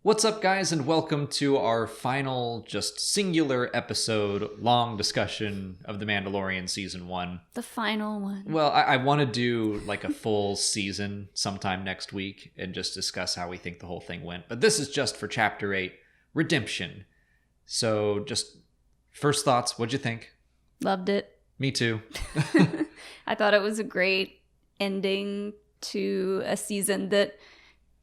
What's up, guys, and welcome to our final, just singular episode, long discussion of The Mandalorian Season 1. The final one. Well, I want to do like a full season sometime next week and just discuss how we think the whole thing went. But this is just for Chapter 8, Redemption. So just first thoughts, what'd you think? Loved it. Me too. I thought it was a great ending to a season that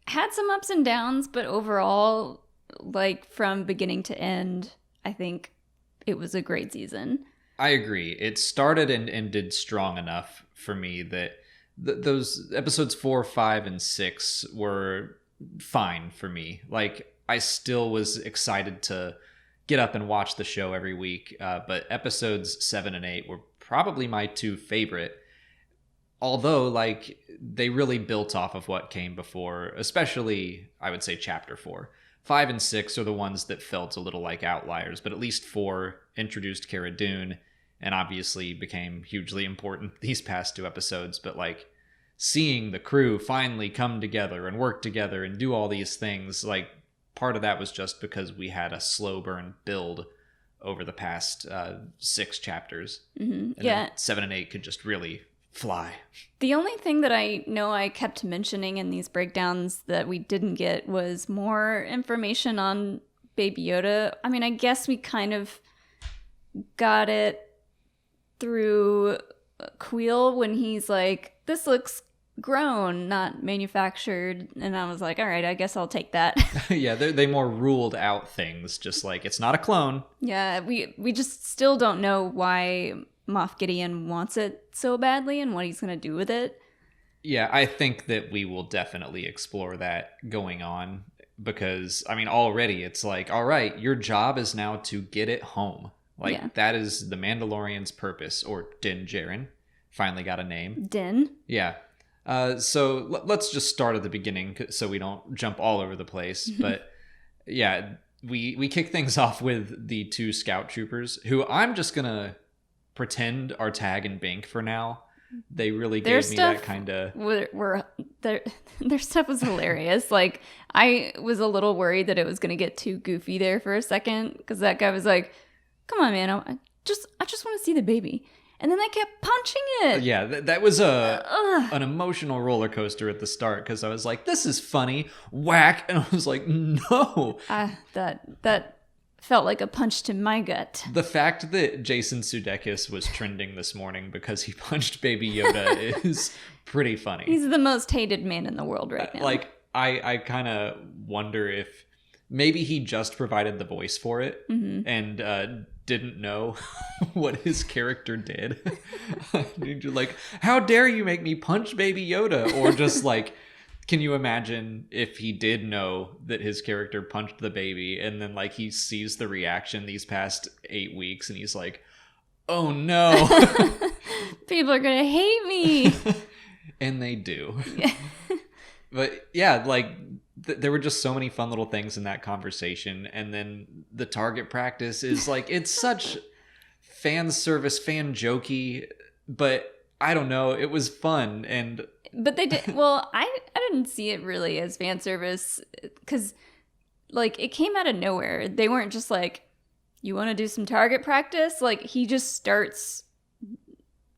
had some ups and downs, but overall, like from beginning to end, I think it was a great season. I agree. It started and ended strong enough for me that those episodes 4, 5, and 6 were fine for me. Like, I still was excited to get up and watch the show every week, but episodes 7 and 8 were probably my two favorite. Although, like, they really built off of what came before, especially, I would say, Chapter 4. 5 and 6 are the ones that felt a little like outliers, but at least 4 introduced Cara Dune and obviously became hugely important these past two episodes. But, like, seeing the crew finally come together and work together and do all these things, like, part of that was just because we had a slow burn build over the past 6 chapters. Mm-hmm. And Yeah. then 7 and 8 could just really fly. The only thing that I know I kept mentioning in these breakdowns that we didn't get was more information on Baby Yoda. I mean, I guess we kind of got it through Queel when he's like, this looks grown, not manufactured. And I was like, all right, I guess I'll take that. Yeah, they more ruled out things, just like, it's not a clone. Yeah, we just still don't know why Moff Gideon wants it so badly and what he's going to do with it. Yeah, I think that we will definitely explore that going on because, I mean, already it's like, all right, your job is now to get it home. Like, Yeah. That is the Mandalorian's purpose, or Din Djarin. Finally got a name. Din. Yeah. So let's just start at the beginning so we don't jump all over the place. But yeah, we kick things off with the 2 scout troopers who I'm just going to pretend are Tag and Bink for now. They really gave me that kind of... Their stuff was hilarious. Like, I was a little worried that it was going to get too goofy there for a second, because that guy was like, come on, man, I just want to see the baby. And then they kept punching it. Yeah, that was an emotional roller coaster at the start, because I was like, this is funny. Whack. And I was like, no. That felt like a punch to my gut. The fact that Jason Sudeikis was trending this morning because he punched Baby Yoda is pretty funny. He's the most hated man in the world right now. Like, I kind of wonder if maybe he just provided the voice for it and didn't know what his character did. You're like, how dare you make me punch Baby Yoda? Or just like, can you imagine if he did know that his character punched the baby and then like he sees the reaction these past 8 weeks and he's like, oh no. People are gonna hate me. And they do. Yeah. But yeah, like there were just so many fun little things in that conversation. And then the target practice is like, it's such fan service, fan jokey, but I don't know, it was fun. And but they did well. I didn't see it really as fan service because, like, it came out of nowhere. They weren't just like, "You want to do some target practice?" Like, he just starts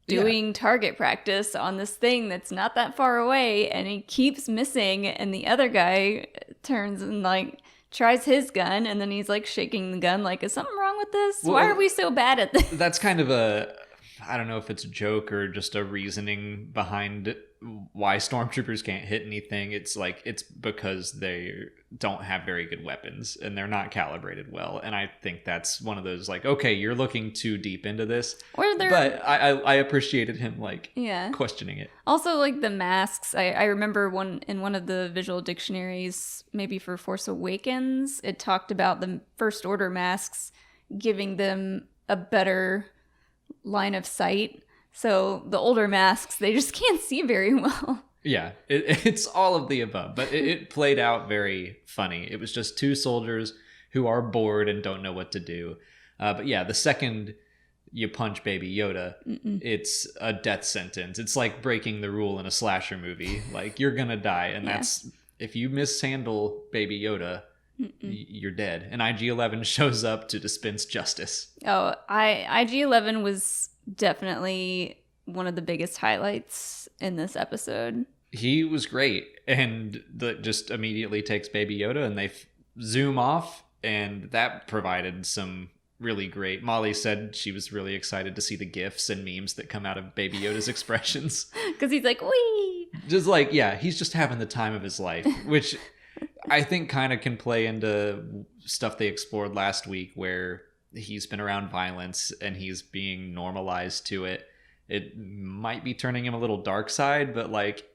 doing target practice on this thing that's not that far away, and he keeps missing. And the other guy turns and like tries his gun, and then he's like shaking the gun, like, "Is something wrong with this? Why are we so bad at this?" That's kind of I don't know if it's a joke or just a reasoning behind why stormtroopers can't hit anything. It's like, it's because they don't have very good weapons and they're not calibrated well. And I think that's one of those, like, okay, you're looking too deep into this. But I appreciated him, like, questioning it. Also, like, the masks. I remember in one of the visual dictionaries, maybe for Force Awakens, it talked about the First Order masks giving them a better line of sight. So the older masks, they just can't see very well. Yeah, it's all of the above, but it played out very funny. It was just 2 soldiers who are bored and don't know what to do. But yeah, the second you punch Baby Yoda, it's a death sentence. It's like breaking the rule in a slasher movie. Like, you're gonna die, and that's, if you mishandle Baby Yoda, you're dead. And IG-11 shows up to dispense justice. Oh, IG-11 was definitely one of the biggest highlights in this episode. He was great, and just immediately takes Baby Yoda, and they zoom off, and that provided some really great. Molly said she was really excited to see the GIFs and memes that come out of Baby Yoda's expressions. Because he's like, wee! Just like, yeah, he's just having the time of his life, which I think kind of can play into stuff they explored last week, where he's been around violence and he's being normalized to it. It might be turning him a little dark side, but like,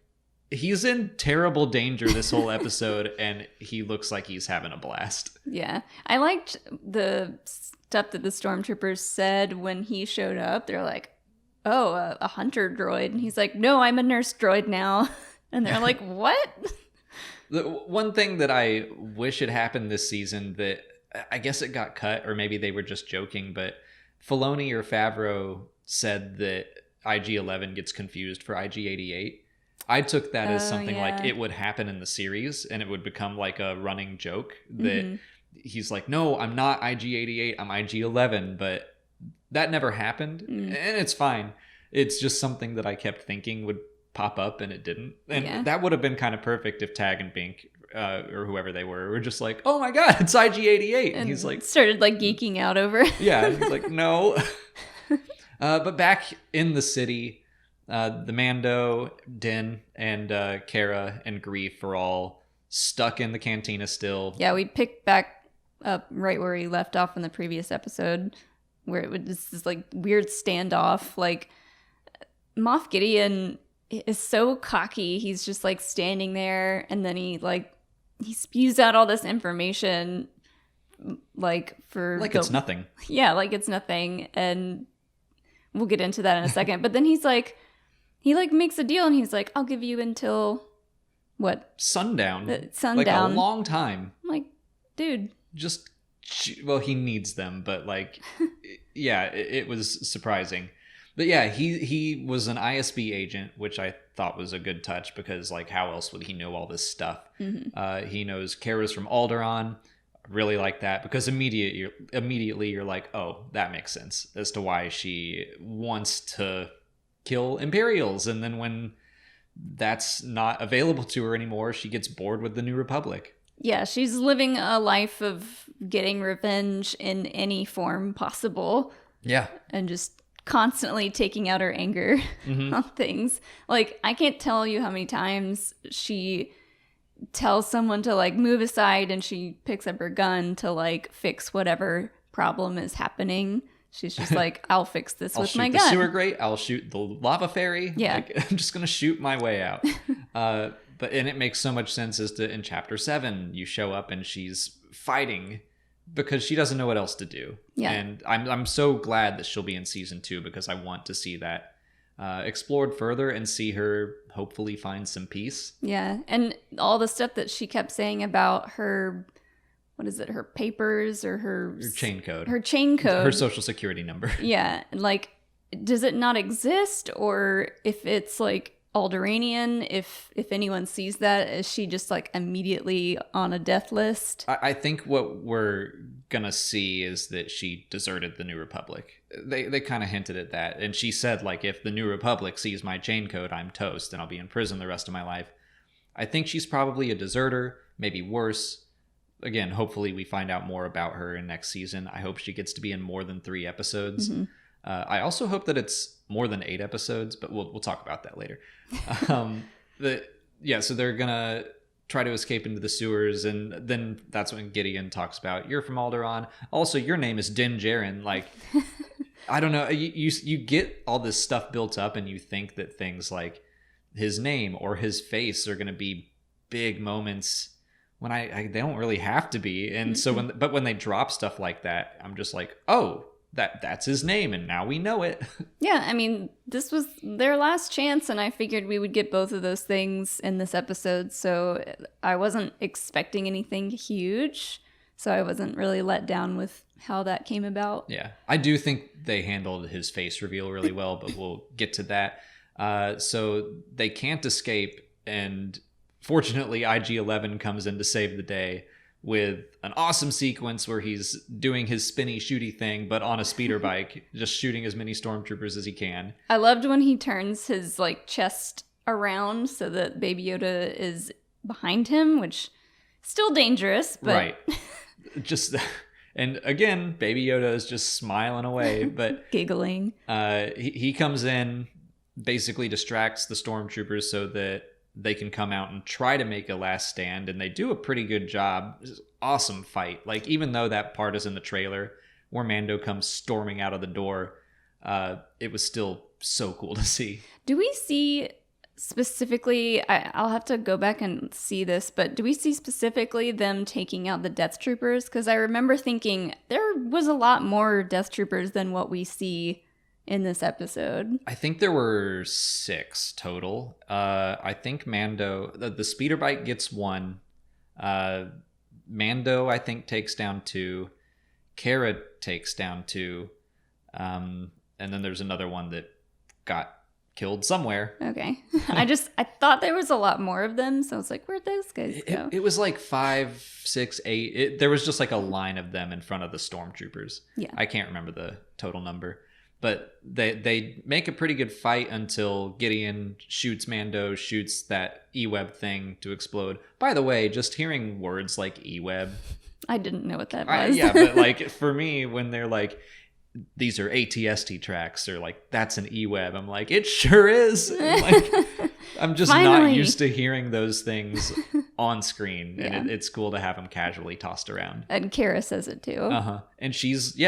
he's in terrible danger this whole episode, and he looks like he's having a blast. Yeah. I liked the stuff that the stormtroopers said when he showed up. They're like, oh, a hunter droid. And he's like, no, I'm a nurse droid now. And they're like, what? The one thing that I wish had happened this season that I guess it got cut, or maybe they were just joking, but Filoni or Favreau said that IG-11 gets confused for IG-88. I took that as something like it would happen in the series, and it would become like a running joke that he's like, no, I'm not IG-88, I'm IG-11, but that never happened, and it's fine. It's just something that I kept thinking would pop up, and it didn't. And that would have been kind of perfect if Tag and Bink, or whoever they were just like, oh my god, it's IG-88. And he's like... started like geeking out over it. Yeah, and he's like, no. But back in the city... the Mando, Din, and Kara and Greef are all stuck in the cantina still. Yeah, we picked back up right where we left off in the previous episode, where it was this like weird standoff. Like, Moff Gideon is so cocky. He's just like standing there, and then he spews out all this information, it's nothing. Yeah, like it's nothing, and we'll get into that in a second. But then he's like. He like makes a deal, and he's like, I'll give you until what? Sundown. Sundown. Like a long time. I'm like, dude. Just, well, he needs them, but like, yeah, it was surprising. But yeah, he was an ISB agent, which I thought was a good touch, because like, how else would he know all this stuff? He knows Kara's from Alderaan. Really like that, because immediately you're like, oh, that makes sense as to why she wants to kill Imperials, and then when that's not available to her anymore, she gets bored with the New Republic. Yeah, she's living a life of getting revenge in any form possible. Yeah. And just constantly taking out her anger on things. Like, I can't tell you how many times she tells someone to like move aside, and she picks up her gun to like fix whatever problem is happening. She's just like, I'll fix this with my gun. I'll shoot the sewer grate. I'll shoot the lava fairy. Yeah. Like, I'm just going to shoot my way out. And it makes so much sense as to in Chapter 7, you show up and she's fighting because she doesn't know what else to do. Yeah. And I'm so glad that she'll be in Season 2, because I want to see that explored further and see her hopefully find some peace. Yeah. And all the stuff that she kept saying about her... what is it, her papers or her chain code. Her chain code. Her social security number. Yeah. Like, does it not exist? Or if it's like Alderanian, if anyone sees that, is she just like immediately on a death list? I think what we're gonna see is that she deserted the New Republic. They kind of hinted at that. And she said, like, if the New Republic sees my chain code, I'm toast and I'll be in prison the rest of my life. I think she's probably a deserter, maybe worse. Again, hopefully we find out more about her in next season. I hope she gets to be in more than 3 episodes. I also hope that it's more than 8 episodes, but we'll talk about that later. So they're gonna try to escape into the sewers, and then that's when Gideon talks about, you're from Alderaan. Also, your name is Din Djarin. Like, I don't know. You get all this stuff built up, and you think that things like his name or his face are gonna be big moments. When they don't really have to be. And so when they drop stuff like that, I'm just like, oh, that's his name, and now we know it. Yeah, I mean, this was their last chance, and I figured we would get both of those things in this episode, so I wasn't expecting anything huge, so I wasn't really let down with how that came about. Yeah, I do think they handled his face reveal really well, but we'll get to that. So they can't escape, and fortunately, IG-11 comes in to save the day with an awesome sequence where he's doing his spinny shooty thing, but on a speeder bike, just shooting as many stormtroopers as he can. I loved when he turns his like chest around so that Baby Yoda is behind him, which still dangerous, but right. Just and again, Baby Yoda is just smiling away, but giggling. He comes in, basically distracts the stormtroopers so that they can come out and try to make a last stand, and they do a pretty good job. It's an awesome fight. Like, even though that part is in the trailer where Mando comes storming out of the door, it was still so cool to see. Do we see specifically, I'll have to go back and see this, but do we see specifically them taking out the Death Troopers? Because I remember thinking there was a lot more Death Troopers than what we see in this episode. I think there were 6 total. I think Mando, the speeder bike gets 1. Mando, I think, takes down 2. Cara takes down 2. And then there's another one that got killed somewhere. Okay. I thought there was a lot more of them, so I was like, where'd those guys go? It was like 5, 6, 8. There was just like a line of them in front of the stormtroopers. Yeah. I can't remember the total number. But they make a pretty good fight until Gideon shoots Mando, shoots that E-Web thing to explode. By the way, just hearing words like E-Web. I didn't know what that was. Yeah, but like for me, when they're like, these are ATST tracks, or like, that's an E-Web, I'm like, it sure is. I'm just Finally. not used to hearing those things on screen. Yeah. And it's cool to have them casually tossed around. And Cara says it too. Uh-huh. And she's,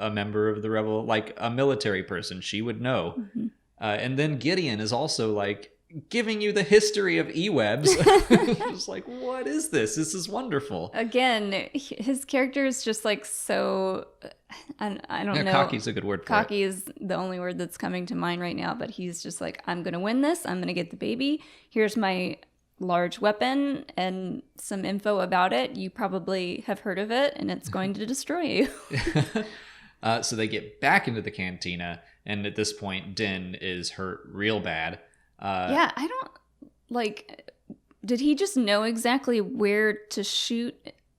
a member of the Rebel, like a military person. She would know. Mm-hmm. And then Gideon is also like giving you the history of E-Webs. Just like, what is this? This is wonderful. Again, his character is just like so, I don't know. Cocky's a good word for Cocky is the only word that's coming to mind right now, but he's just like, I'm going to win this. I'm going to get the baby. Here's my large weapon and some info about it. You probably have heard of it, and it's going to destroy you. So they get back into the cantina, and at this point, Din is hurt real bad. Yeah, I don't, like, did he just know exactly where to shoot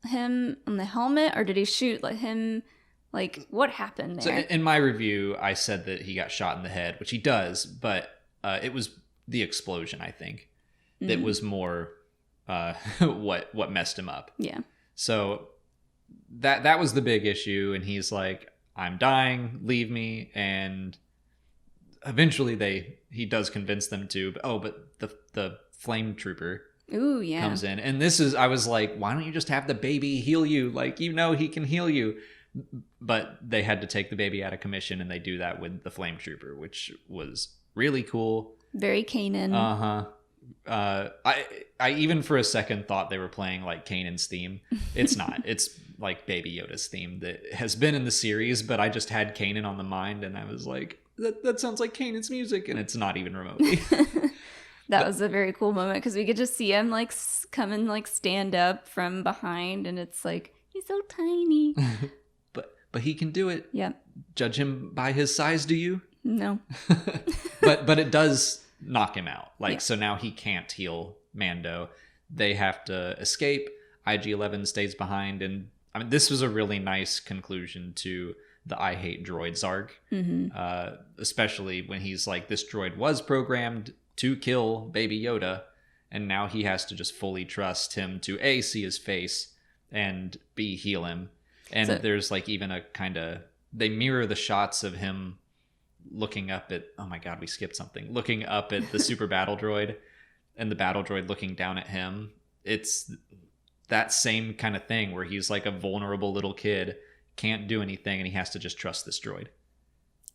him on the helmet, or did he shoot him, like, what happened there? So in my review, I said that he got shot in the head, which he does, but it was the explosion, I think, that was more what messed him up. Yeah. So that was the big issue, and he's like, I'm dying, leave me, and eventually he does convince them to, but the flame trooper Ooh, yeah. comes in, and I was like, why don't you just have the baby heal you? Like, he can heal you. But they had to take the baby out of commission, and they do that with the flame trooper, which was really cool. Very Kanan. I even for a second thought they were playing like Kanan's theme. It's not. It's like Baby Yoda's theme that has been in the series, but I just had Kanan on the mind, and I was like, that sounds like Kanan's music, and it's not even remotely. That was a very cool moment, because we could just see him like come and like stand up from behind, and it's like, he's so tiny. But he can do it. Yeah. Judge him by his size, do you? No. but it does knock him out. Like, Yeah. So now he can't heal Mando. They have to escape. IG-11 stays behind, and I mean, this was a really nice conclusion to the I Hate Droids arc. Mm-hmm. Especially when he's like, this droid was programmed to kill Baby Yoda, and now he has to just fully trust him to A, see his face, and B, heal him. And there's like even a kind of, they mirror the shots of him looking up at, oh my god, we skipped something, looking up at the super battle droid, and the battle droid looking down at him. It's that same kind of thing where he's like a vulnerable little kid, can't do anything, and he has to just trust this droid.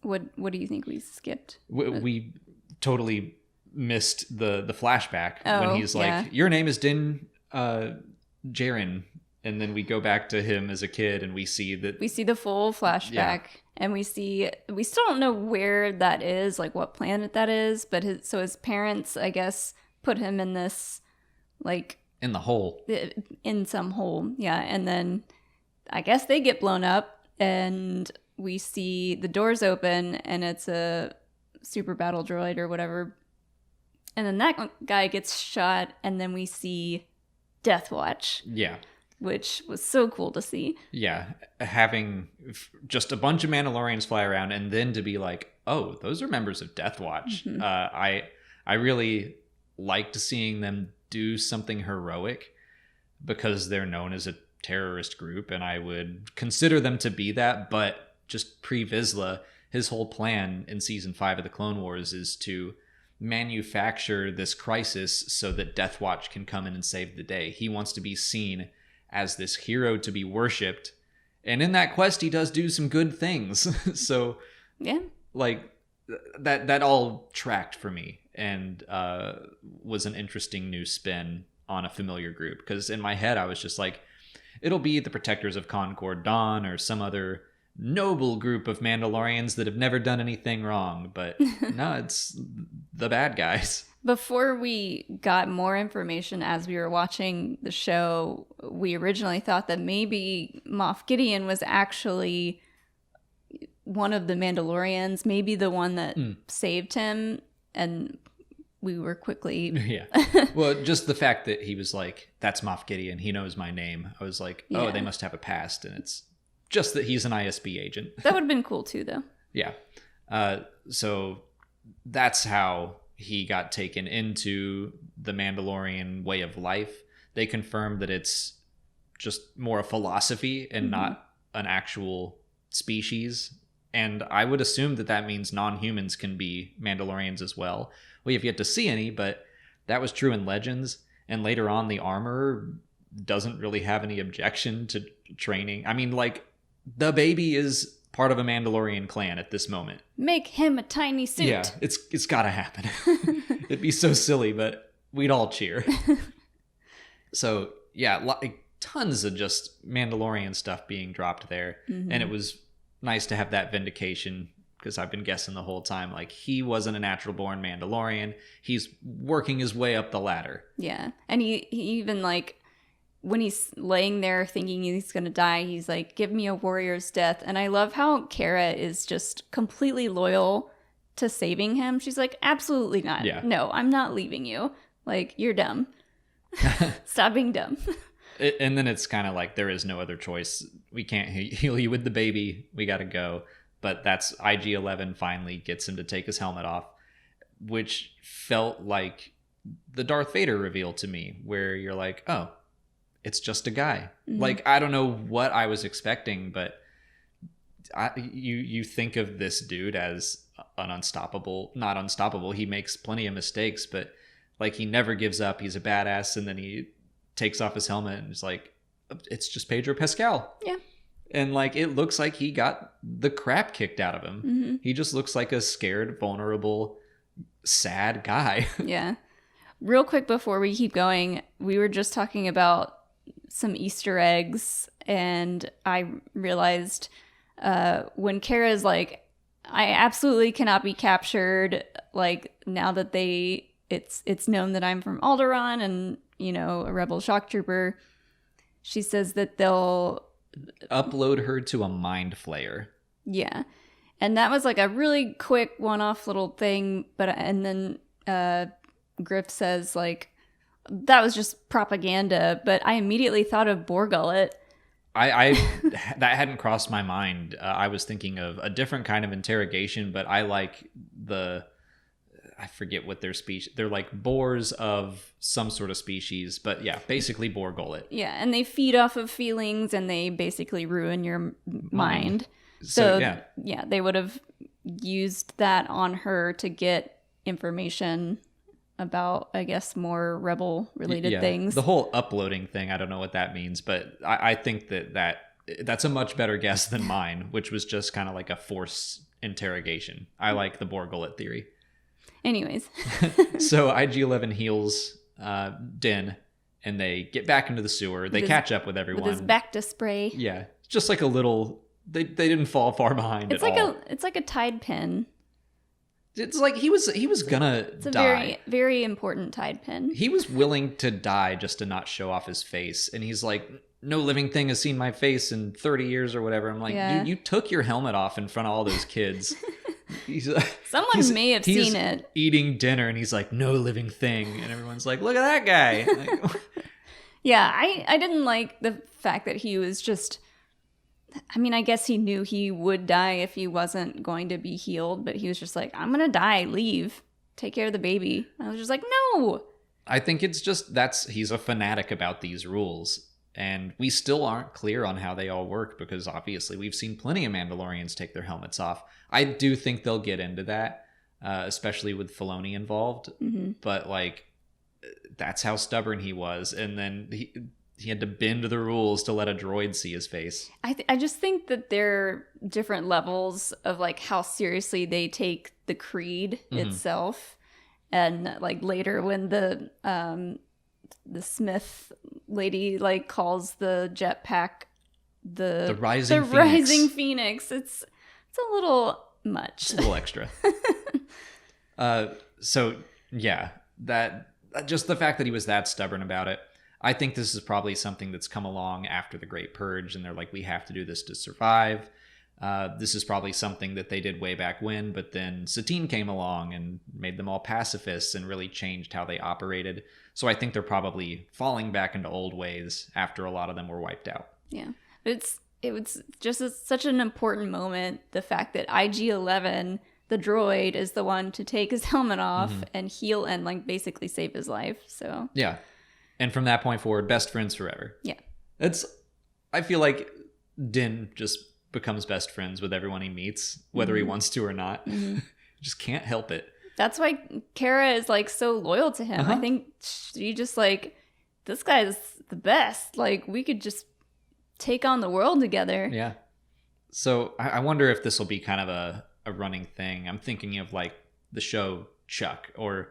What do you think we skipped? We totally missed the flashback when he's like, yeah. Your name is Din Djarin. And then we go back to him as a kid, and we see the full flashback, and we still don't know where that is, like what planet that is, but his parents, I guess, put him in this, like, in the hole, in some hole. Yeah. And then I guess they get blown up, and we see the doors open, and it's a super battle droid or whatever. And then that guy gets shot, and then we see Death Watch. Yeah. which was so cool to see. Yeah, having just a bunch of Mandalorians fly around and then to be like, oh, those are members of Death Watch. Mhm. I really liked seeing them do something heroic because they're known as a terrorist group, and I would consider them to be that. But just pre-Vizsla, his whole plan in season 5 of the Clone Wars is to manufacture this crisis so that Death Watch can come in and save the day. He wants to be seen as this hero to be worshipped, and in that quest he does do some good things. So Yeah. like that all tracked for me, and was an interesting new spin on a familiar group, because in my head I was just like, it'll be the Protectors of Concord Dawn or some other noble group of Mandalorians that have never done anything wrong, but no, it's the bad guys. Before we got more information as we were watching the show, we originally thought that maybe Moff Gideon was actually one of the Mandalorians, maybe the one that saved him, and we were quickly... Yeah. Well, just the fact that he was like, that's Moff Gideon, he knows my name. I was like, oh, Yeah. they must have a past, and it's just that he's an ISB agent. That would have been cool too, though. Yeah. So that's how he got taken into the Mandalorian way of life. They confirmed that it's just more a philosophy and not an actual species. And I would assume that that means non-humans can be Mandalorians as well. We have yet to see any, but that was true in Legends. And later on, the Armorer doesn't really have any objection to training. I mean, like, the baby is part of a Mandalorian clan at this moment. Make him a tiny suit. Yeah, it's got to happen. It'd be so silly, but we'd all cheer. So, yeah, like, tons of just Mandalorian stuff being dropped there. Mhm. And it was nice to have that vindication, because I've been guessing the whole time, like, he wasn't a natural born Mandalorian. He's working his way up the ladder. Yeah. And he even, like, when he's laying there thinking he's going to die, he's like, give me a warrior's death. And I love how Kara is just completely loyal to saving him. She's like, absolutely not. Yeah. No, I'm not leaving you. Like, you're dumb. Stop being dumb. And then it's kind of like, there is no other choice. We can't heal you with the baby. We got to go. But that's IG-11 finally gets him to take his helmet off, which felt like the Darth Vader reveal to me, where you're like, oh, it's just a guy. Mhm. Like, I don't know what I was expecting, but you think of this dude as an not unstoppable. He makes plenty of mistakes, but like, he never gives up. He's a badass. And then he takes off his helmet and is like, it's just Pedro Pascal. Yeah. And like, it looks like he got the crap kicked out of him. Mm-hmm. He just looks like a scared, vulnerable, sad guy. Yeah. Real quick before we keep going, we were just talking about some Easter eggs, and I realized when Kara's like, I absolutely cannot be captured, like, now that it's known that I'm from Alderaan and, you know, a rebel shock trooper, she says that they'll upload her to a mind flayer. Yeah. And that was like a really quick one-off little thing, and then Griff says, like, that was just propaganda, but I immediately thought of Borgullet. I that hadn't crossed my mind. I was thinking of a different kind of interrogation, but I like I forget what their species. They're like boars of some sort of species, but yeah, basically Borgullet. Yeah, and they feed off of feelings, and they basically ruin your mind. So yeah, they would have used that on her to get information about, I guess, more rebel related things. The whole uploading thing, I don't know what that means, but I think that's a much better guess than mine, which was just kind of like a force interrogation. I like the Borgullet theory. Anyways. So IG-11 heals Din, and they get back into the sewer. They catch up with everyone. With his back to spray. Yeah. Just like a little... They didn't fall far behind it's at like all. It's like a Tide pin. It's like he was gonna It's a die. very, very important Tide pin. He was willing to die just to not show off his face. And he's like, no living thing has seen my face in 30 years or whatever. I'm like, dude, you took your helmet off in front of all those kids. Someone may have seen it. Eating dinner, and he's like, no living thing. And everyone's like, look at that guy. Like, Yeah, I didn't like the fact that he was just, I mean, I guess he knew he would die if he wasn't going to be healed, but he was just like, I'm gonna die, leave, take care of the baby. I was just like, no. I think it's just he's a fanatic about these rules. And we still aren't clear on how they all work because obviously we've seen plenty of Mandalorians take their helmets off. I do think they'll get into that, especially with Filoni involved. Mm-hmm. But like, that's how stubborn he was. And then he had to bend the rules to let a droid see his face. I just think that there are different levels of like how seriously they take the creed itself. And like later when the Smith lady like calls the jetpack the rising phoenix, it's a little much. It's a little extra. So yeah, that just the fact that he was that stubborn about it. I think this is probably something that's come along after the Great Purge, and they're like, we have to do this to survive. This is probably something that they did way back when, but then Satine came along and made them all pacifists and really changed how they operated. So I think they're probably falling back into old ways after a lot of them were wiped out. Yeah, but it was just such an important moment. The fact that IG-11, the droid, is the one to take his helmet off and heal and like basically save his life. So yeah, and from that point forward, best friends forever. Yeah, I feel like Din just becomes best friends with everyone he meets, whether he wants to or not. Just can't help it. That's why Kara is like so loyal to him. I think she just like, this guy's the best. Like we could just take on the world together. Yeah. So I wonder if this will be kind of a running thing. I'm thinking of like the show Chuck, or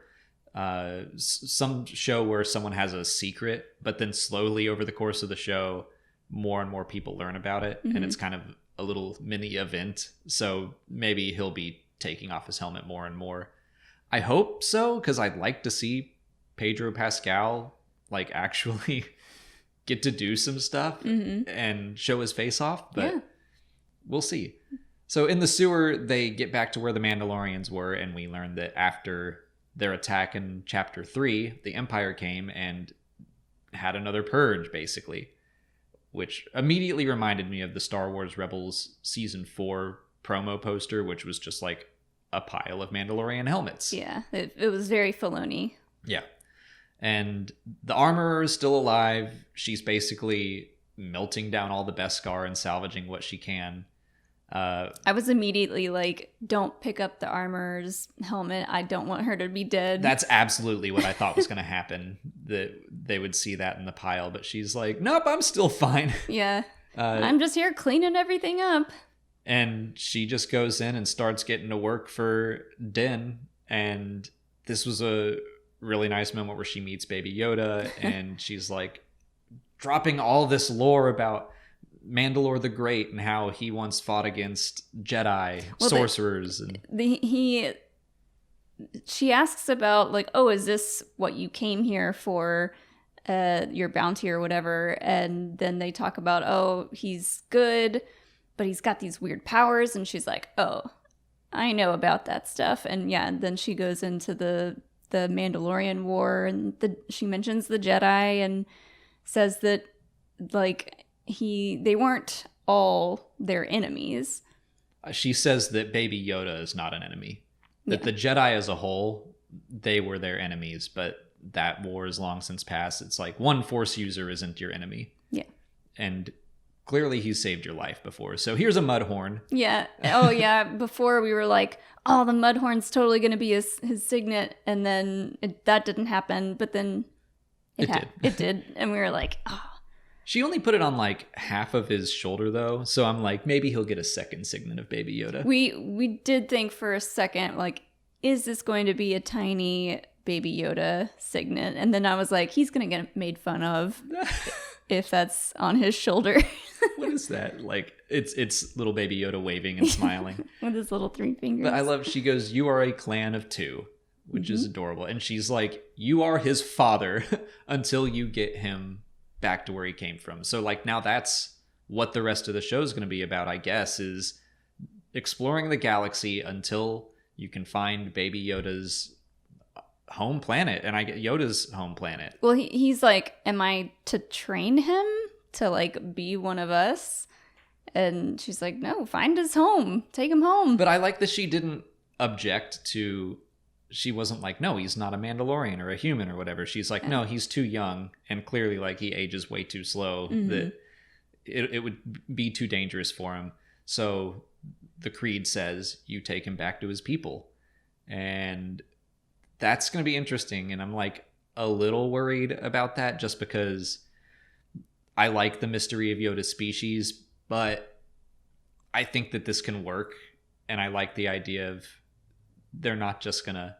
some show where someone has a secret, but then slowly over the course of the show, more and more people learn about it. And it's kind of a little mini event. So maybe he'll be taking off his helmet more and more. I hope so, because I'd like to see Pedro Pascal like actually get to do some stuff and show his face off, but we'll see. So in the sewer, they get back to where the Mandalorians were, and we learn that after their attack in Chapter 3, the Empire came and had another purge, basically, which immediately reminded me of the Star Wars Rebels Season 4 promo poster, which was just like a pile of Mandalorian helmets. Yeah, it was very Filoni. Yeah. And the Armorer is still alive. She's basically melting down all the Beskar and salvaging what she can. I was immediately like, don't pick up the Armorer's helmet. I don't want her to be dead. That's absolutely what I thought was going to happen. That they would see that in the pile. But she's like, nope, I'm still fine. Yeah. I'm just here cleaning everything up. And she just goes in and starts getting to work for Din. And this was a really nice moment where she meets Baby Yoda. And she's like dropping all this lore about Mandalore the Great and how he once fought against Jedi sorcerers. She asks about like, oh, is this what you came here for, your bounty or whatever? And then they talk about, oh, he's good, but he's got these weird powers. And she's like, oh, I know about that stuff. And yeah, and then she goes into the Mandalorian War, and she mentions the Jedi and says that like they weren't all their enemies. She says that Baby Yoda is not an enemy. That the Jedi as a whole, they were their enemies, but that war is long since past. It's like one Force user isn't your enemy. Yeah. And clearly he's saved your life before. So here's a Mudhorn. Yeah. Oh, yeah. Before we were like, oh, the Mudhorn's totally going to be his signet. And then that didn't happen. But then it did. It did. And we were like, oh. She only put it on like half of his shoulder though. So I'm like, maybe he'll get a second signet of Baby Yoda. We did think for a second, like, is this going to be a tiny Baby Yoda signet? And then I was like, he's going to get made fun of if that's on his shoulder. What is that? Like, it's little Baby Yoda waving and smiling. With his little 3 fingers. But I love, she goes, you are a clan of 2, which is adorable. And she's like, you are his father until you get him back to where he came from. So like now that's what the rest of the show is going to be about, I guess, is exploring the galaxy until you can find Baby Yoda's home planet, and I get Yoda's home planet. Well, he's like, am I to train him to like be one of us? And she's like, no, find his home. Take him home. But I like that she didn't object to, she wasn't like, no, he's not a Mandalorian or a human or whatever. She's like, no, he's too young, and clearly like he ages way too slow, that it would be too dangerous for him. So the creed says you take him back to his people. And that's going to be interesting. And I'm like a little worried about that, just because I like the mystery of Yoda's species, but I think that this can work. And I like the idea of they're not just going to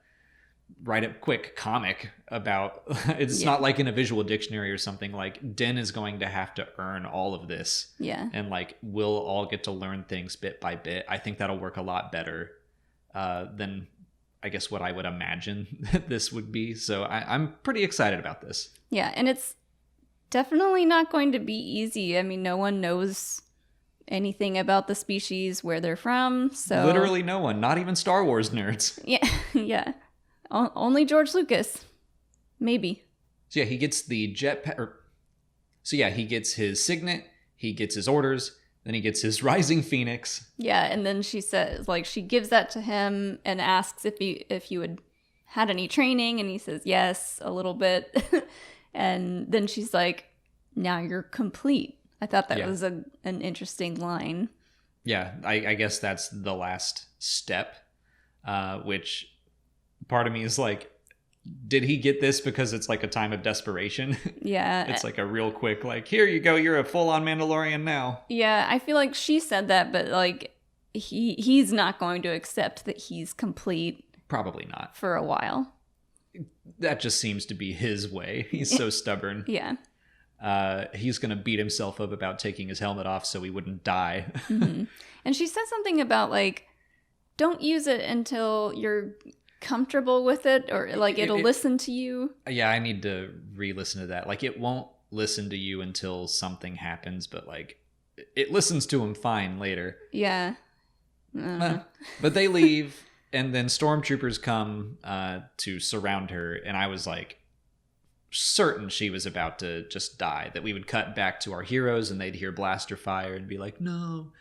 write a quick comic about it's not like in a visual dictionary or something. Like, Din is going to have to earn all of this. Yeah. And like, we'll all get to learn things bit by bit. I think that'll work a lot better than I guess what I would imagine this would be. So I'm pretty excited about this. Yeah, and it's definitely not going to be easy. I mean, no one knows anything about the species, where they're from. So literally no one, not even Star Wars nerds. Yeah, yeah. Only George Lucas, maybe. So yeah, he gets the jetpack. So yeah, he gets his signet. He gets his orders. Then he gets his Rising Phoenix. Yeah, and then she says, like, she gives that to him and asks if you had any training, and he says yes, a little bit. And then she's like, now you're complete. I thought that was an interesting line. Yeah, I guess that's the last step, which part of me is like, did he get this because it's like a time of desperation? Yeah. It's like a real quick, like, here you go, you're a full-on Mandalorian now. Yeah, I feel like she said that, but like he's not going to accept that he's complete. Probably not. For a while. That just seems to be his way. He's so stubborn. Yeah. He's going to beat himself up about taking his helmet off so he wouldn't die. Mm-hmm. And she said something about like, don't use it until you're comfortable with it, or like it'll listen to you. Yeah, I need to re-listen to that. Like, it won't listen to you until something happens, but like it listens to him fine later. Yeah. But they leave, and then stormtroopers come to surround her, and I was like certain she was about to just die, that we would cut back to our heroes and they'd hear blaster fire and be like, no.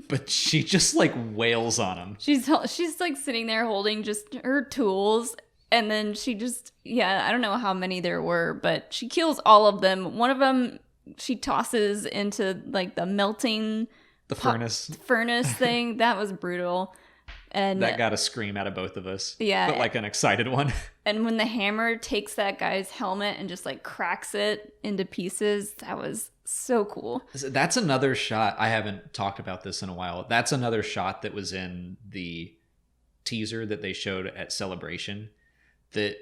But she just like wails on him. She's like sitting there holding just her tools, and then she just, I don't know how many there were, but she kills all of them. One of them she tosses into like the melting furnace thing. That was brutal. And that got a scream out of both of us. Yeah. But like an excited one. And when the hammer takes that guy's helmet and just like cracks it into pieces, that was so cool. That's another shot. I haven't talked about this in a while. That's another shot that was in the teaser that they showed at Celebration that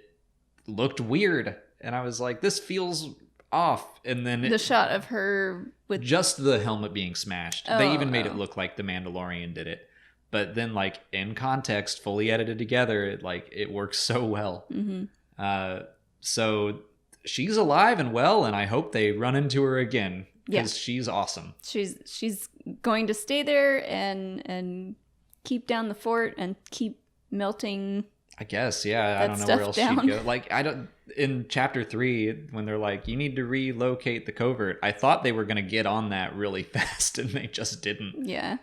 looked weird. And I was like, this feels off. And then the shot of her with just the helmet being smashed. They even made it look like the Mandalorian did it. But then, like, in context, fully edited together, it works so well. Mm-hmm. So she's alive and well, and I hope they run into her again, because she's awesome. She's going to stay there and keep down the fort and keep melting. I guess, I don't know where else she'd go. Like, in chapter 3, when they're like, you need to relocate the covert, I thought they were going to get on that really fast, and they just didn't. Yeah.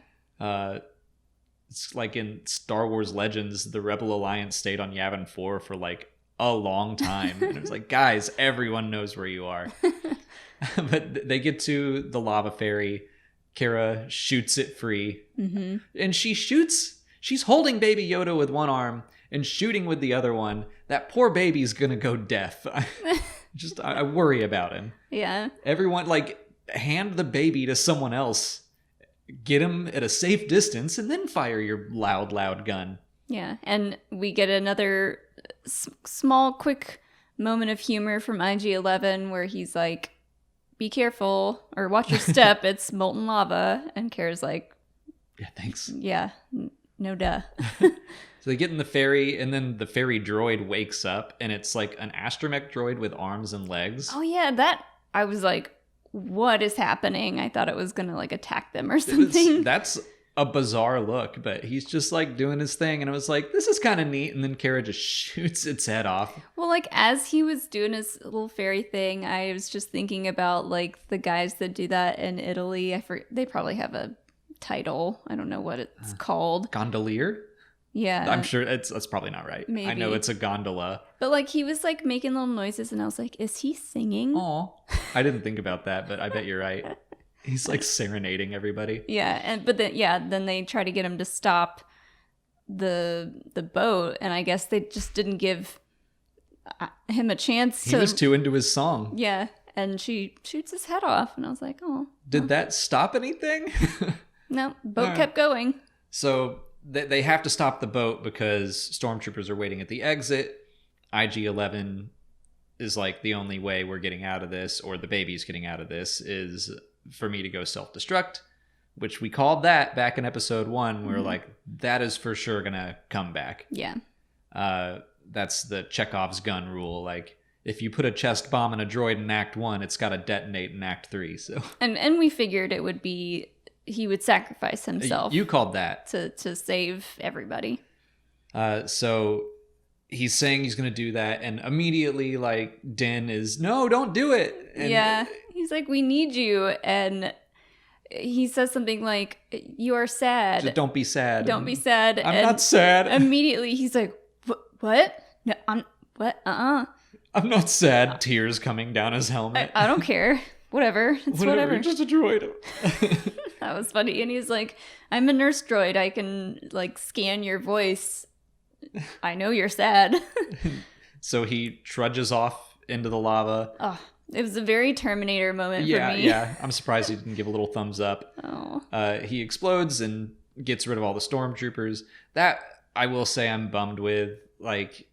It's like in Star Wars Legends, the Rebel Alliance stayed on Yavin 4 for like a long time. And it was like, guys, everyone knows where you are. But they get to the lava fairy. Kara shoots it free. Mm-hmm. And she's holding baby Yoda with one arm and shooting with the other one. That poor baby's going to go deaf. I worry about him. Yeah. Everyone, like, hand the baby to someone else. Get him at a safe distance, and then fire your loud gun. Yeah, and we get another small, quick moment of humor from IG-11 where he's like, be careful, or watch your step, it's molten lava. And Kara's like, yeah, thanks. Yeah, no duh. So they get in the ferry, and then the ferry droid wakes up, and it's like an astromech droid with arms and legs. Oh yeah, I was like, what is happening? I thought it was gonna like attack them or something. That's a bizarre look, but he's just like doing his thing, and I was like, this is kind of neat. And then Kara just shoots its head off. Well, like as he was doing his little fairy thing, I was just thinking about like the guys that do that in Italy. They probably have a title. I don't know what it's called. Gondolier? Yeah. I'm sure that's probably not right. Maybe. I know it's a gondola. But like he was like making little noises, and I was like, is he singing? Aw. I didn't think about that, but I bet you're right. He's like serenading everybody. Yeah, but then they try to get him to stop the boat, and I guess they just didn't give him a chance to. He was too into his song. Yeah, and she shoots his head off, and I was like, oh. Did that stop anything? No, boat kept going. So they have to stop the boat because stormtroopers are waiting at the exit. IG-11 is like, the only way we're getting out of this, or the baby's getting out of this, is for me to go self-destruct, which we called that back in episode 1. We were like, that is for sure gonna come back. Yeah. That's the Chekhov's gun rule. Like, if you put a chest bomb in a droid in Act 1, it's got to detonate in Act 3. So. And we figured it would be, he would sacrifice himself. You called that. To save everybody. So he's saying he's going to do that, and immediately, like, Din is, no, don't do it. And yeah. He's like, we need you. And he says something like, you are sad. Don't be sad. Don't be sad. I'm not sad. Immediately he's like, what? No, what? I'm not sad. Tears coming down his helmet. I don't care. Whatever. It's whatever. You're just a droid. That was funny. And he's like, I'm a nurse droid. I can like scan your voice. I know you're sad. So he trudges off into the lava. Oh, it was a very Terminator moment for me. Yeah. I'm surprised he didn't give a little thumbs up. Oh. He explodes and gets rid of all the stormtroopers. That, I will say, I'm bummed with. Like,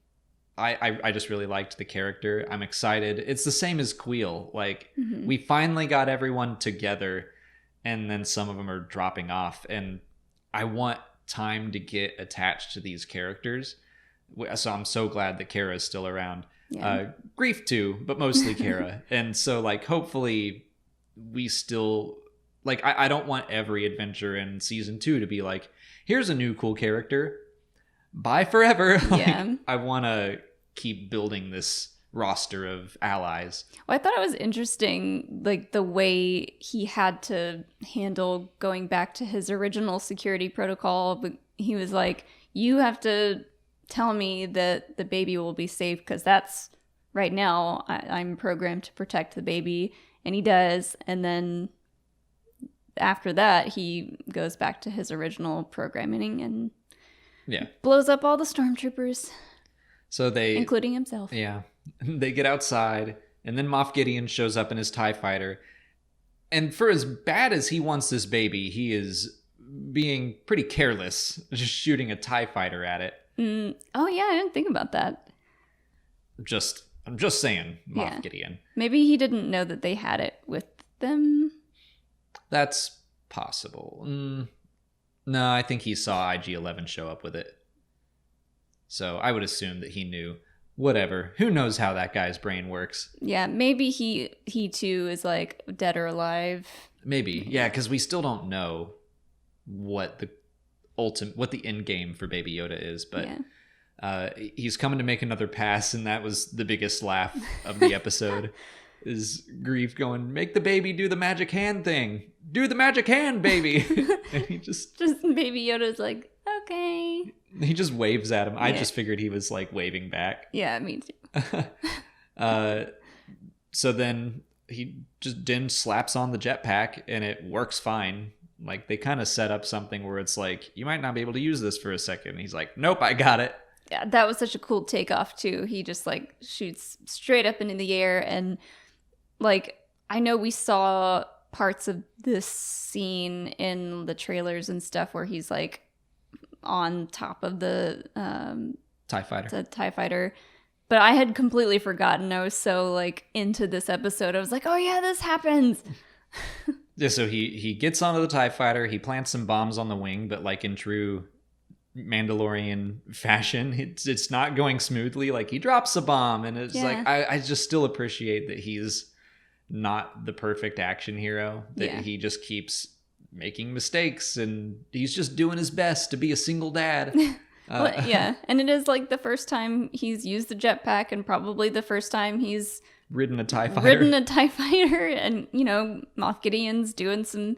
I just really liked the character. I'm excited. It's the same as Queel. Like, we finally got everyone together, and then some of them are dropping off. And I want time to get attached to these characters. So I'm so glad that Kara is still around. Yeah. Grief too, but mostly Kara. And so, like, hopefully we still... Like, I don't want every adventure in season 2 to be like, here's a new cool character. Bye forever. Yeah. Like, I want to keep building this roster of allies. Well, I thought it was interesting, like the way he had to handle going back to his original security protocol. But he was like, you have to tell me that the baby will be safe, because that's right now I'm programmed to protect the baby. And he does. And then after that, he goes back to his original programming and blows up all the stormtroopers. So including himself. Yeah. They get outside, and then Moff Gideon shows up in his TIE fighter. And for as bad as he wants this baby, he is being pretty careless, just shooting a TIE fighter at it. Oh, yeah, I didn't think about that. I'm just saying, Moff Gideon. Maybe he didn't know that they had it with them. That's possible. No, I think he saw IG-11 show up with it. So I would assume that he knew. Whatever. Who knows how that guy's brain works? Yeah, maybe he too is like dead or alive. Maybe. Yeah, because we still don't know what the end game for Baby Yoda is, but he's coming to make another pass, and that was the biggest laugh of the episode. Is Grief going, make the baby do the magic hand thing. Do the magic hand, baby. And he just Baby Yoda's like, okay. He just waves at him. I just figured he was like waving back. Yeah, me too. So then Din slaps on the jetpack, and it works fine. Like, they kind of set up something where it's like, you might not be able to use this for a second. And he's like, nope, I got it. Yeah, that was such a cool takeoff too. He just like shoots straight up into the air, and like, I know we saw parts of this scene in the trailers and stuff where he's like on top of the TIE fighter. The TIE fighter. But I had completely forgotten. I was so like into this episode. I was like, oh yeah, this happens. Yeah, so he gets onto the TIE fighter, he plants some bombs on the wing, but like in true Mandalorian fashion, it's not going smoothly. Like, he drops a bomb, and it's like, I just still appreciate that he's not the perfect action hero, that he just keeps making mistakes, and he's just doing his best to be a single dad. Well, yeah, and it is like the first time he's used the jetpack, and probably the first time he's ridden a TIE fighter. And, you know, Moff Gideon's doing some,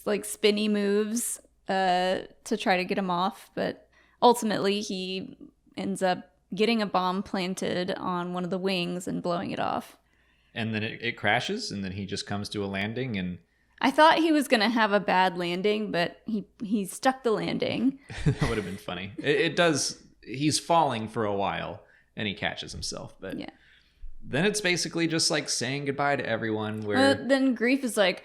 like, spinny moves to try to get him off, but ultimately he ends up getting a bomb planted on one of the wings and blowing it off. And then it crashes, and then he just comes to a landing, and... I thought he was going to have a bad landing, but he stuck the landing. That would have been funny. It does... He's falling for a while, and he catches himself, but... Yeah. Then it's basically just, like, saying goodbye to everyone, where... Then Grief is like,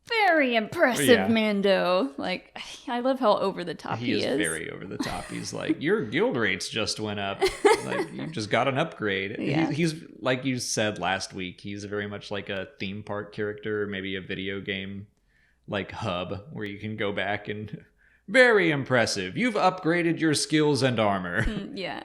very impressive, Mando. Like, I love how over the top he is. He is very over the top. He's like, your guild rates just went up. Like, you just got an upgrade. Yeah. He's like you said last week, he's very much like a theme park character, maybe a video game, like, hub, where you can go back and... Very impressive. You've upgraded your skills and armor. Yeah.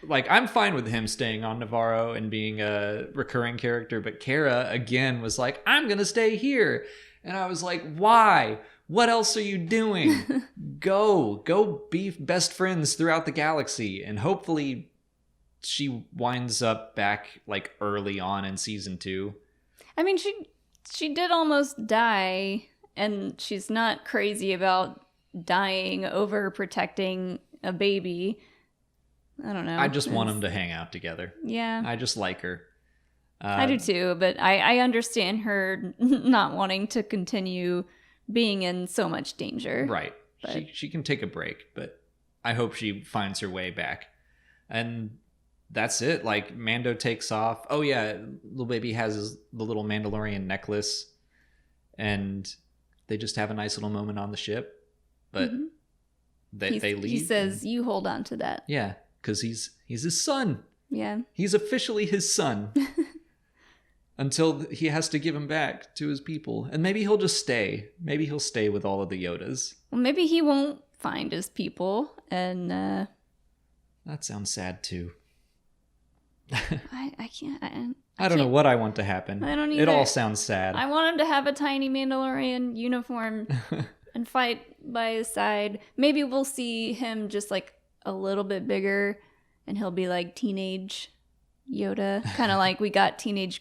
Like, I'm fine with him staying on Navarro and being a recurring character, but Kara, again, was like, I'm gonna stay here. And I was like, why? What else are you doing? Go be best friends throughout the galaxy. And hopefully she winds up back, like, early on in season 2. I mean, she did almost die, and she's not crazy about dying over protecting a baby. I don't know. I just want them to hang out together. Yeah. I just like her. I do too, but I understand her not wanting to continue being in so much danger. Right. But... She can take a break, but I hope she finds her way back. And that's it. Like, Mando takes off. Oh yeah, little baby has the little Mandalorian necklace, and they just have a nice little moment on the ship. But they leave. He says, "You hold on to that." Yeah. Because he's his son. Yeah. He's officially his son. Until he has to give him back to his people. And maybe he'll just stay. Maybe he'll stay with all of the Yodas. Well, maybe he won't find his people. And that sounds sad too. I can't. I don't know what I want to happen. I don't either. It all sounds sad. I want him to have a tiny Mandalorian uniform and fight by his side. Maybe we'll see him just like a little bit bigger, and he'll be like teenage Yoda, kind of like we got teenage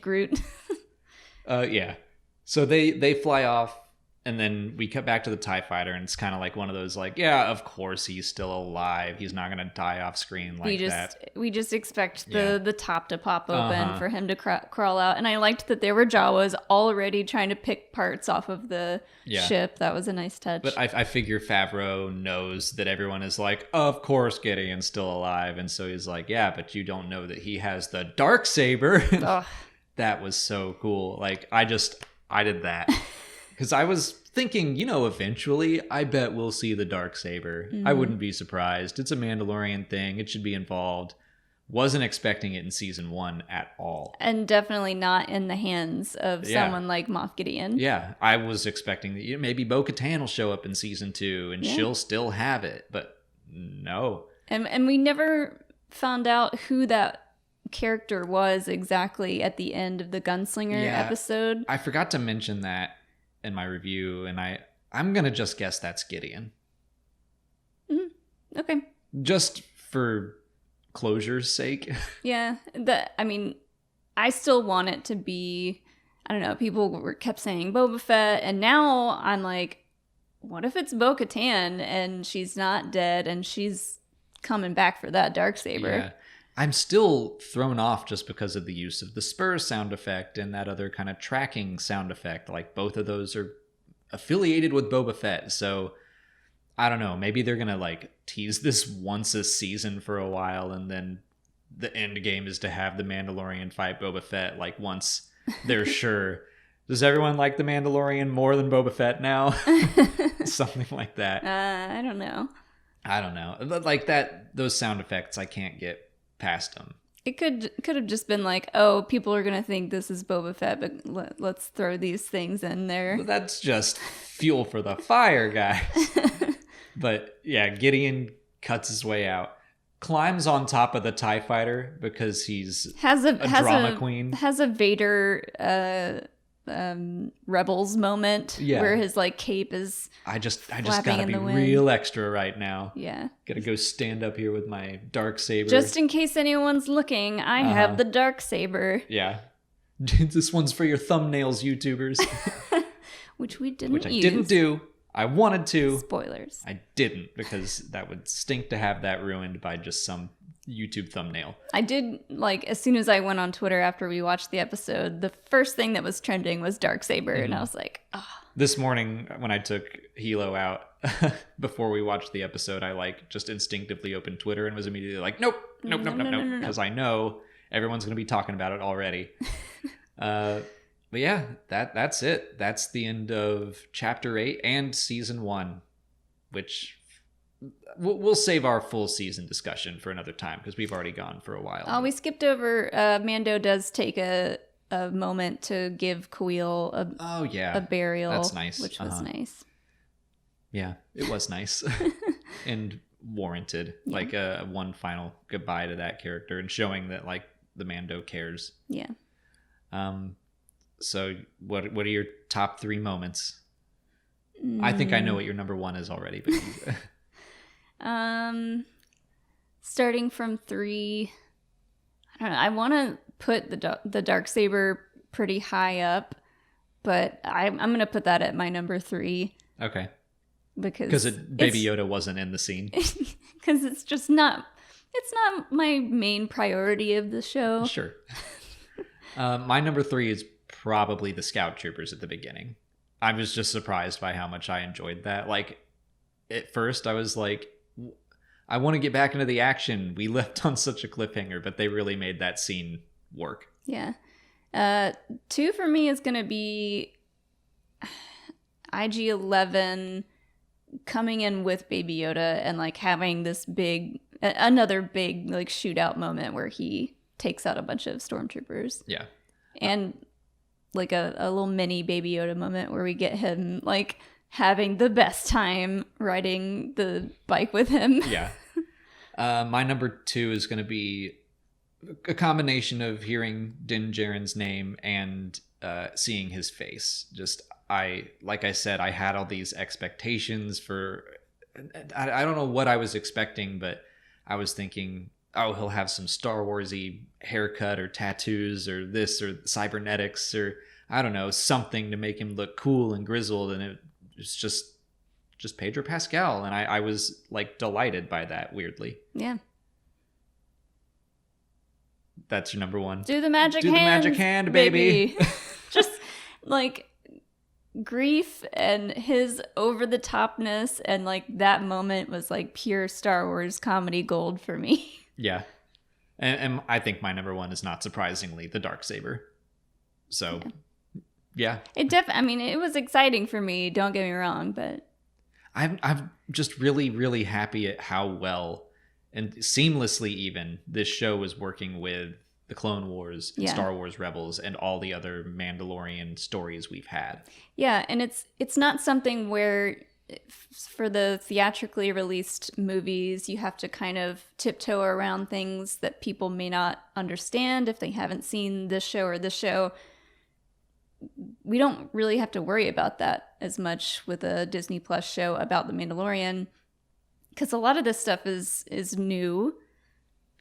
Groot. Yeah. So they fly off, and then we cut back to the TIE fighter, and it's kind of like one of those, like, yeah, of course he's still alive. He's not gonna die off screen like that. We just expect the top to pop open for him to crawl out. And I liked that there were Jawas already trying to pick parts off of the ship. That was a nice touch. But I figure Favreau knows that everyone is like, of course Gideon's still alive. And so he's like, yeah, but you don't know that he has the Darksaber. That was so cool. Like, I did that. Because I was thinking, eventually, I bet we'll see the Darksaber. I wouldn't be surprised. It's a Mandalorian thing. It should be involved. Wasn't expecting it in season 1 at all. And definitely not in the hands of someone like Moff Gideon. Yeah, I was expecting that maybe Bo-Katan will show up in season 2 and she'll still have it. But no. And we never found out who that character was exactly at the end of the Gunslinger episode. I forgot to mention that in my review, and I'm gonna just guess that's Gideon. Okay. Just for closure's sake. Yeah. I still want it to be, I don't know, people kept saying Boba Fett, and now I'm like, what if it's Bo-Katan and she's not dead and she's coming back for that Darksaber? Yeah. I'm still thrown off just because of the use of the spur sound effect and that other kind of tracking sound effect. Like, both of those are affiliated with Boba Fett. So, I don't know. Maybe they're going to, like, tease this once a season for a while, and then the end game is to have the Mandalorian fight Boba Fett, like, once they're sure. Does everyone like the Mandalorian more than Boba Fett now? Something like that. I don't know. But, like, those sound effects, I can't get past them. It could have just been like, oh, people are gonna think this is Boba Fett, but let's throw these things in there. But that's just fuel for the fire, guys. But yeah, Gideon cuts his way out, climbs on top of the TIE fighter because he's a drama queen. Has a Vader Rebels moment where his like cape is I just flapping gotta in be the wind. real extra right now. Yeah. Gotta go stand up here with my dark saber. Just in case anyone's looking, I have the dark saber. Yeah. This one's for your thumbnails, YouTubers. Which we didn't Which I use. didn't do. I wanted to. Spoilers. I didn't, because that would stink to have that ruined by just some YouTube thumbnail. I did, like, as soon as I went on Twitter after we watched the episode, the first thing that was trending was Darksaber, and I was like, ah. Oh. This morning, when I took Hilo out, before we watched the episode, I, like, just instinctively opened Twitter and was immediately like, nope, because I know everyone's going to be talking about it already. But yeah, that's it. That's the end of Chapter 8 and Season 1, which we'll save our full season discussion for another time because we've already gone for a while. Oh, we skipped over. Mando does take a moment to give Kuil a burial. That's nice. Which was nice. Yeah, it was nice and warranted. Yeah. Like one final goodbye to that character and showing that like the Mando cares. Yeah. So what are your top 3 moments? I think I know what your number 1 is already. But starting from 3, I don't know. I want to put the Darksaber pretty high up, but I'm going to put that at my number 3. Okay. Because Baby Yoda wasn't in the scene. Because it's not my main priority of the show. Sure. My number 3 is probably the Scout Troopers at the beginning. I was just surprised by how much I enjoyed that. Like, at first I was like, I want to get back into the action. We left on such a cliffhanger, but they really made that scene work. Yeah. 2 for me is going to be IG-11 coming in with Baby Yoda and like having this another big like shootout moment where he takes out a bunch of stormtroopers. Yeah. And like a little mini Baby Yoda moment where we get him like having the best time riding the bike with him. Yeah. My number 2 is going to be a combination of hearing Din Djarin's name and seeing his face. Just, like I said, I had all these expectations for, I don't know what I was expecting, but I was thinking, oh, he'll have some Star Wars-y haircut or tattoos or this or cybernetics or I don't know, something to make him look cool and grizzled. And it's just Pedro Pascal. And I was like delighted by that, weirdly. Yeah. That's your number 1. Do the magic hand. Do the magic hand, baby. Just like Grief and his over the topness and like that moment was like pure Star Wars comedy gold for me. Yeah. And I think my number 1 is not surprisingly the Darksaber. So yeah. I mean, it was exciting for me, don't get me wrong, but I'm just really, really happy at how well and seamlessly even this show is working with the Clone Wars and Star Wars Rebels and all the other Mandalorian stories we've had. Yeah, and it's not something where for the theatrically released movies you have to kind of tiptoe around things that people may not understand if they haven't seen this show or this show. We don't really have to worry about that as much with a Disney Plus show about the Mandalorian because a lot of this stuff is new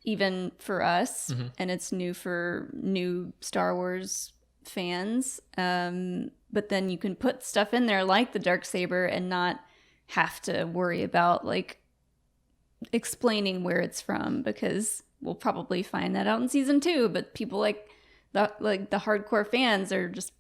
even for us, and it's new for new Star Wars fans. But then you can put stuff in there like the Darksaber and not have to worry about like explaining where it's from because we'll probably find that out in season 2. But people like the hardcore fans are just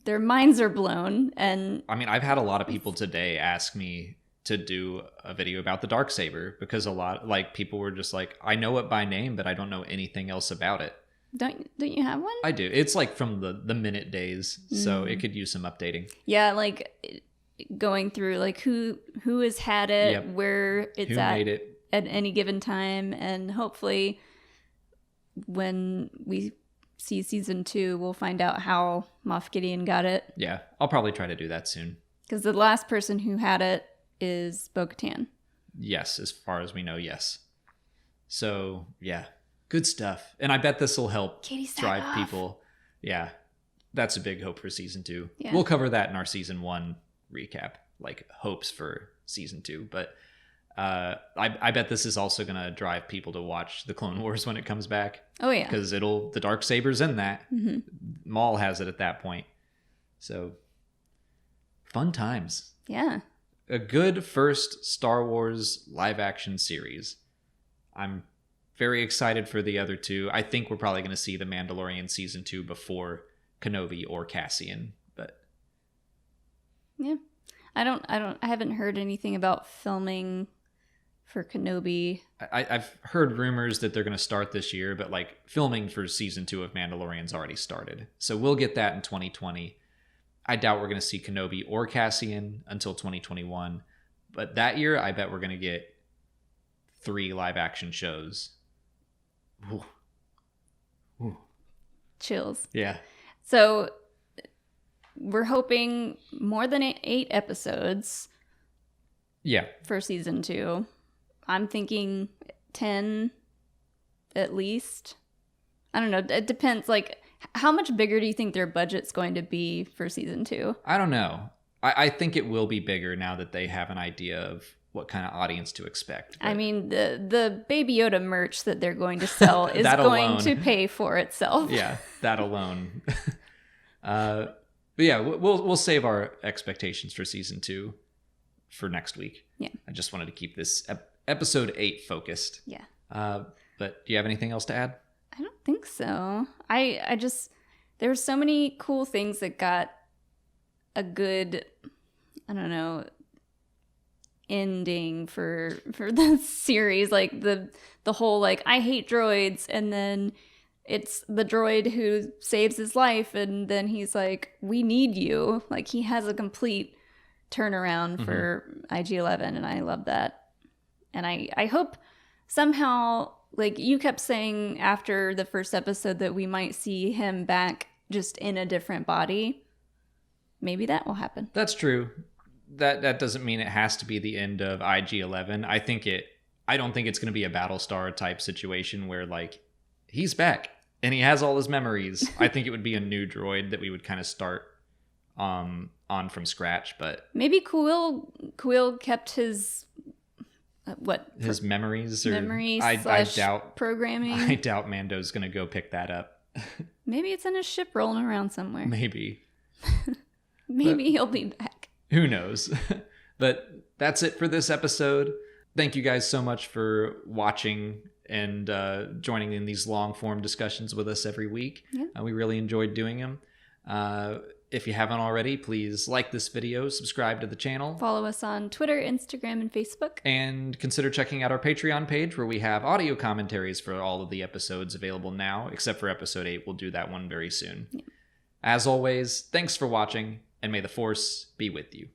their minds are blown. And I mean, I've had a lot of people today ask me to do a video about the Darksaber because a lot like people were just like, I know it by name, but I don't know anything else about it. Don't you have one? I do. It's like from the minute days, so it could use some updating. Yeah, like going through like who has had it, where it's who made it at any given time, and hopefully when we see season 2, we'll find out how Moff Gideon got it. Yeah, I'll probably try to do that soon. Because the last person who had it is Bo-Katan. Yes, as far as we know, yes. So, yeah, good stuff. And I bet this will help drive people. Yeah. that's a big hope for season 2. Yeah. We'll cover that in our season 1 recap, like hopes for season 2. But I bet this is also going to drive people to watch the Clone Wars when it comes back. Oh, yeah. Because the Darksaber's in that. Mm-hmm. Maul has it at that point. So, fun times. Yeah. A good first Star Wars live-action series. I'm very excited for the other 2. I think we're probably going to see The Mandalorian season 2 before Kenobi or Cassian. But yeah, I haven't heard anything about filming for Kenobi. I've heard rumors that they're going to start this year, but like filming for season 2 of Mandalorian's already started. So we'll get that in 2020. I doubt we're going to see Kenobi or Cassian until 2021. But that year, I bet we're going to get 3 live action shows. Ooh. Ooh. Chills. Yeah. So we're hoping more than 8 episodes. Yeah. For season 2. I'm thinking 10 at least. I don't know. It depends. Like, how much bigger do you think their budget's going to be for season 2? I don't know. I think it will be bigger now that they have an idea of what kind of audience to expect. But I mean, the Baby Yoda merch that they're going to sell is going to pay for itself. Yeah, that alone. But yeah, we'll save our expectations for season 2 for next week. Yeah. I just wanted to keep this episode 8 focused. Yeah. But do you have anything else to add? I don't think so. I just, there were so many cool things that got a good, I don't know, ending for the series. Like the whole, like, I hate droids, and then it's the droid who saves his life, and then he's like, we need you. Like, he has a complete turnaround for IG-11, and I love that. And I hope somehow, like, you kept saying after the first episode that we might see him back just in a different body. Maybe that will happen. That's true. That doesn't mean it has to be the end of IG-11. I don't think it's going to be a Battlestar type situation where, like, he's back and he has all his memories. I think it would be a new droid that we would kind of start on from scratch. But maybe Kuil kept his his memories, or memory I doubt programming. I doubt Mando's going to go pick that up. Maybe it's in a ship rolling around somewhere. Maybe he'll be back. Who knows? But that's it for this episode. Thank you guys so much for watching and joining in these long form discussions with us every week. Yeah. We really enjoyed doing them. If you haven't already, please like this video, subscribe to the channel. Follow us on Twitter, Instagram, and Facebook. And consider checking out our Patreon page where we have audio commentaries for all of the episodes available now, except for episode 8. We'll do that one very soon. Yeah. As always, thanks for watching, and may the Force be with you.